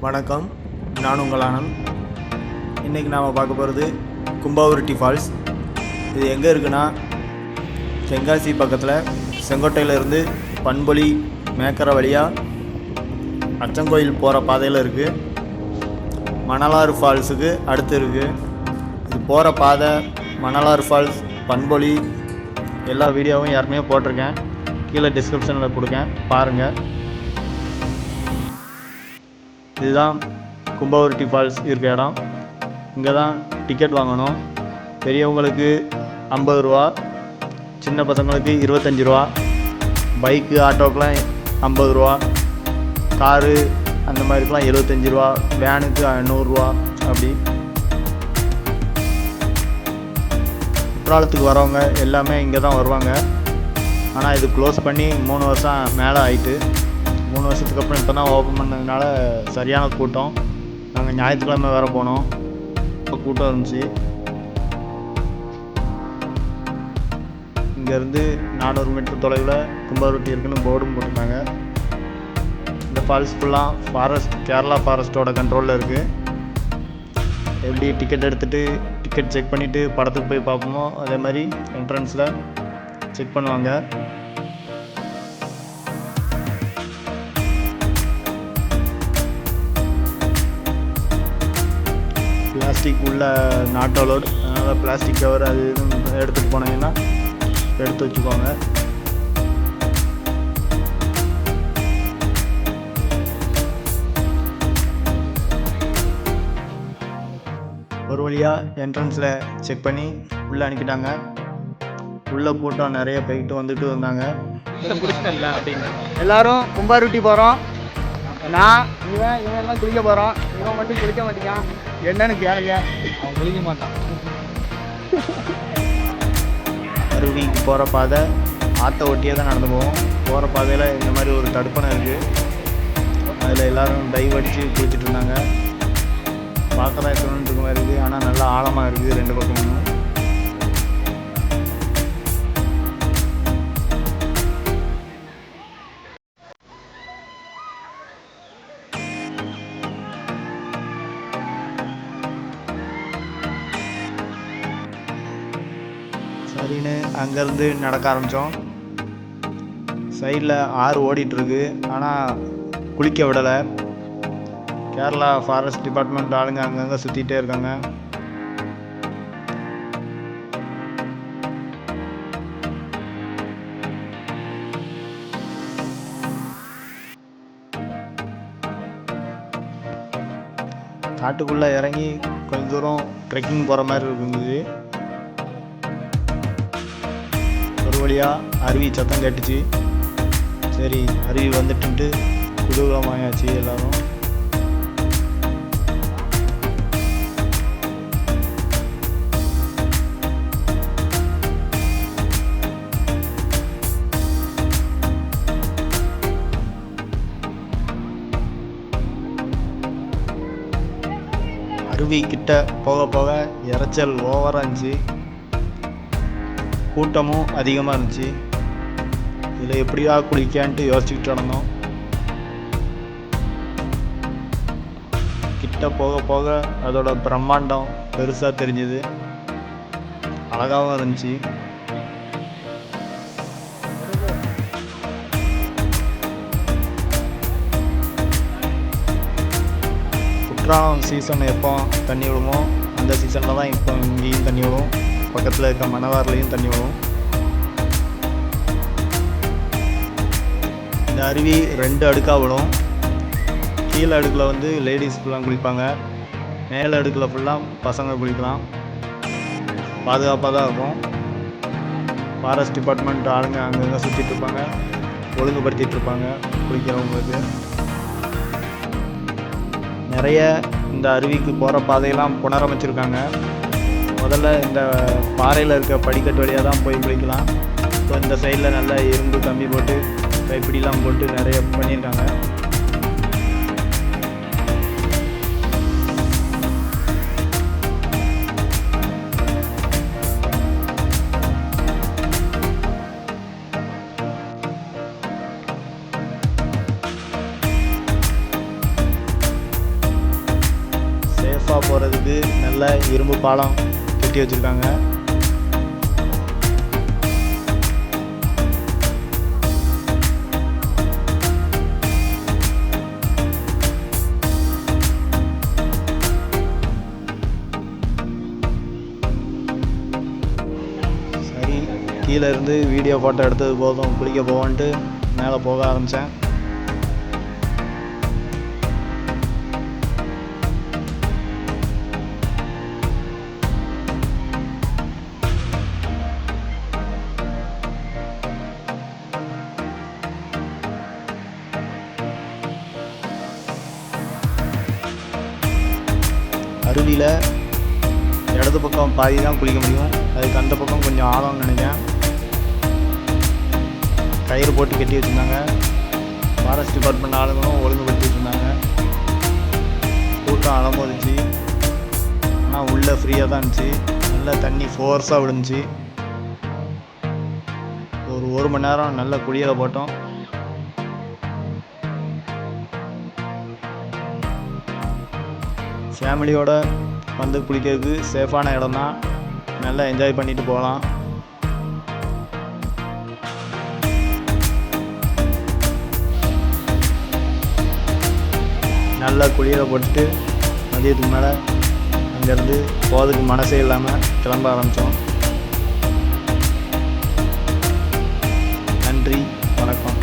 வணக்கம், நான் உங்கள் ஆனந்த். இன்றைக்கி நாம் பார்க்க போகிறது கும்பாவருட்டி ஃபால்ஸ். இது எங்கே இருக்குன்னா, தென்காசி பக்கத்தில் செங்கோட்டையிலேருந்து பண்பொழி மேக்கரை வழியாக அச்சங்கோயில் போகிற பாதையில் இருக்குது. மணலாறு ஃபால்ஸுக்கு அடுத்து இருக்குது. இது போகிற பாதை மணலாறு ஃபால்ஸ், பண்பொழி எல்லா வீடியோவும் ஏற்கனவே போட்டிருக்கேன். கீழே டிஸ்கிரிப்ஷனில் கொடுக்கேன், பாருங்கள். இதுதான் கும்பாவருட்டி ஃபால்ஸ் இருக்க இடம். இங்கே தான் டிக்கெட் வாங்கணும். பெரியவங்களுக்கு 50 ரூபா, சின்ன பசங்களுக்கு 25 ரூபா, பைக்கு ஆட்டோக்கெலாம் 50 ரூபா, காரு அந்த மாதிரிக்கெலாம் 75 ரூபா, வேனுக்கு 100 ரூபா. அப்படி குற்றாலத்துக்கு வரவங்க எல்லாமே இங்கே தான் வருவாங்க. ஆனால் இது க்ளோஸ் பண்ணி 3 வருஷம் மேலே ஆயிட்டு. 3 வருஷத்துக்கு அப்புறம் இப்போ தான் ஓப்பன் பண்ணதுனால சரியான கூட்டம். நாங்கள் ஞாயிற்றுக்கிழமை வேறு போனோம், இப்போ கூட்டம் இருந்துச்சு. இங்கேருந்து 400 மீட்டர் தொலைவில் கும்பாவருட்டி இருக்குன்னு போர்டும் போட்டிருந்தாங்க. இந்த ஃபால்ஸ் ஃபுல்லாக ஃபாரஸ்ட், கேரளா ஃபாரஸ்ட்டோட கண்ட்ரோலில் இருக்குது. எப்படி டிக்கெட் எடுத்துகிட்டு டிக்கெட் செக் பண்ணிவிட்டு படத்துக்கு போய் பார்ப்போமோ அதே மாதிரி என்ட்ரன்ஸில் செக் பண்ணுவாங்க. பிளாஸ்டிக் உள்ள நாட் அலோடு, அதனால் பிளாஸ்டிக் கவர் அது இதுன்னு எடுத்துகிட்டு போனீங்கன்னா எடுத்து வச்சுக்கோங்க. ஒரு வழியாக என்ட்ரன்ஸில் செக் பண்ணி உள்ளே அனுப்பிட்டாங்க. உள்ளே கூட்டம் நிறைய போய்கிட்டு வந்துட்டு வந்தாங்க. எல்லோரும் கும்பாவருட்டி போகிறோம். இவன் எல்லாம் குளிக்க போகிறோம். இவன் மட்டும் குளிக்க மாட்டேங்கான். என்னன்னு கேளுங்க. அவன் குளிக்க மாட்டான். அருவிக்கு போகிற பாதை ஆற்றை ஒட்டியே தான் நடந்து போவோம். போகிற பாதையில் இந்த மாதிரி ஒரு தடுப்பணை இருக்குது. அதில் எல்லோரும் டைவ் அடித்து குளிச்சுட்டு இருந்தாங்க. பார்க்க தான் இருக்கணுன்ற மாதிரி இருக்குது, ஆனால் நல்லா ஆழமாக இருக்குது 2 பக்கமும். சரின்னு அங்கேருந்து நடக்க ஆரம்பித்தோம். சைடில் ஆறு ஓடிட்டுருக்கு, ஆனால் குளிக்க விடலை. கேரளா ஃபாரஸ்ட் டிபார்ட்மெண்ட் ஆளுங்க அங்கங்கே சுற்றிகிட்டே இருக்காங்க. காட்டுக்குள்ளே இறங்கி கொஞ்சம் தூரம் ட்ரெக்கிங் போகிற மாதிரி இருந்தது. ஒரு வழியாக அருவி சத்தம் கேட்டுச்சு. சரி, அருவி வந்துட்டு குதூகலமாயாச்சு எல்லோரும். அருவி கிட்ட போக போக இறைச்சல் ஓவராக இருந்துச்சு. கூட்டமும் அதிகமாக இருந்துச்சு. இதில் எப்படியா குளிக்கான்ட்டு யோசிச்சுக்கிட்டு நடந்தோம். கிட்ட போக போக அதோட பிரம்மாண்டம் பெருசாக தெரிஞ்சுது, அழகாகவும் இருந்துச்சு. குற்றாலம் சீசன் எப்போ தண்ணி விடுமோ அந்த சீசனில் தான் இப்போ இங்கேயும் தண்ணி விடும். பக்கத்தில் இருக்க மணவாரிலையும் தண்ணி விடும். இந்த அருவி 2 அடுக்காக விடும். கீழே அடுக்கில் வந்து லேடிஸ் ஃபுல்லாக குளிப்பாங்க, மேலே அடுக்கில் ஃபுல்லாக பசங்க குளிக்கலாம். பாதுகாப்பாக தான் இருக்கும். ஃபாரஸ்ட் டிபார்ட்மெண்ட் ஆளுங்க அங்கங்கே சுற்றிட்டு இருப்பாங்க, ஒழுங்குபடுத்திகிட்டு இருப்பாங்க குளிக்கிறவங்களுக்கு. நிறைய இந்த அருவிக்கு போகிற பாதையெல்லாம் புனரமைச்சிருக்காங்க. முதல்ல இந்த பாறையில் இருக்க படிக்கட்டு வழியாக தான் போய் குளிக்கலாம். இப்போ இந்த சைடில் நல்லா இரும்பு கம்பி போட்டு கைப்பிடிலாம் போட்டு நிறைய பண்ணியிருக்காங்க. மெதுவாக போகிறதுக்கு நல்ல இரும்பு பாலம் கட்டி வச்சுருக்காங்க. சரி, கீழே இருந்து வீடியோ ஃபோட்டோ எடுத்தது போதும், குளிக்க போவோன்ட்டு மேலே போக ஆரம்பித்தேன். அருவியில் இடது பக்கம் பாதி தான் குளிக்க முடியும், அதுக்கு அந்த பக்கம் கொஞ்சம் ஆழம்னு நினைக்கிறேன். கயிறு போட்டு கட்டி வச்சுருந்தாங்க. ஃபாரஸ்ட் டிபார்ட்மெண்ட் ஆளுங்களும் ஒழுங்குபடுத்தி வச்சுருந்தாங்க. கூட்டம் அலமோதிச்சு, ஆனால் உள்ளே ஃப்ரீயாக தான் இருந்துச்சு. நல்லா தண்ணி ஃபோர்ஸாக விழுந்துச்சு. ஒரு மணி நேரம் நல்ல குளியலை போட்டோம். ஃபேமிலியோடு வந்து குளிக்கிறதுக்கு சேஃபான இடம் தான். நல்லா என்ஜாய் பண்ணிட்டு போகலாம். நல்லா குளியலை போட்டுட்டு மதியத்துக்கு மேலே அங்கேருந்து போகிறதுக்கு மனசே இல்லாமல் கிளம்ப ஆரம்பித்தோம். நன்றி, வணக்கம்.